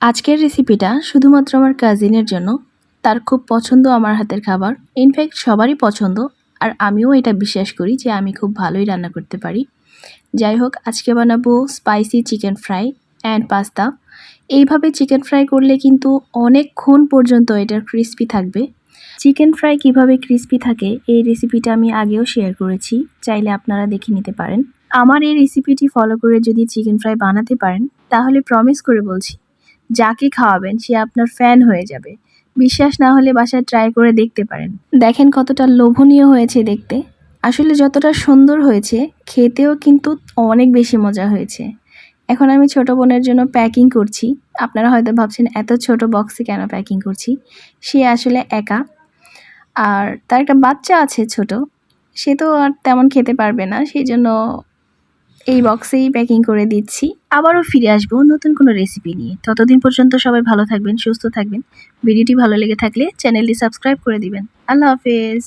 আজকের রেসিপিটা শুধুমাত্র আমার কাজিনের জন্য। তার খুব পছন্দ আমার হাতের খাবার। ইনফ্যাক্ট সবারই পছন্দ, আর আমিও এটা বিশ্বাস করি যে আমি খুব ভালোই রান্না করতে পারি। যাই হোক, আজকে বানাবো spicy chicken fry and pasta. এইভাবে চিকেন ফ্রাই করলে কিন্তু অনেকক্ষণ পর্যন্ত এটা ক্রিস্পি থাকবে। চিকেন ফ্রাই কিভাবে ক্রিস্পি থাকে এই রেসিপিটা আমি আগেও শেয়ার করেছি, চাইলে আপনারা দেখে নিতে পারেন। আমার এই রেসিপিটি ফলো করে যদি চিকেন ফ্রাই বানাতে পারেন, তাহলে প্রমিস করে বলছি, যাকে খাওয়াবেন সে আপনার ফ্যান হয়ে যাবে। বিশ্বাস না হলে বাসায় ট্রাই করে দেখতে পারেন। দেখেন কতটা লোভনীয় হয়েছে দেখতে। আসলে যতটা সুন্দর হয়েছে, খেতেও কিন্তু অনেক বেশি মজা হয়েছে। এখন আমি ছোট বোনের জন্য প্যাকিং করছি। আপনারা হয়তো ভাবছেন এত ছোট বক্সে কেন প্যাকিং করছি। সে আসলে একা, আর তার একটা বাচ্চা আছে ছোট। সে তো আর তেমন খেতে পারবে না, সেই জন্য এই বক্সেই প্যাকিং করে দিচ্ছি। আবারও ফিরে আসবো নতুন কোনো রেসিপি নিয়ে। ততদিন পর্যন্ত সবাই ভালো থাকবেন, সুস্থ থাকবেন। ভিডিওটি ভালো লেগে থাকলে চ্যানেলটি সাবস্ক্রাইব করে দিবেন। আল্লাহ হাফেজ।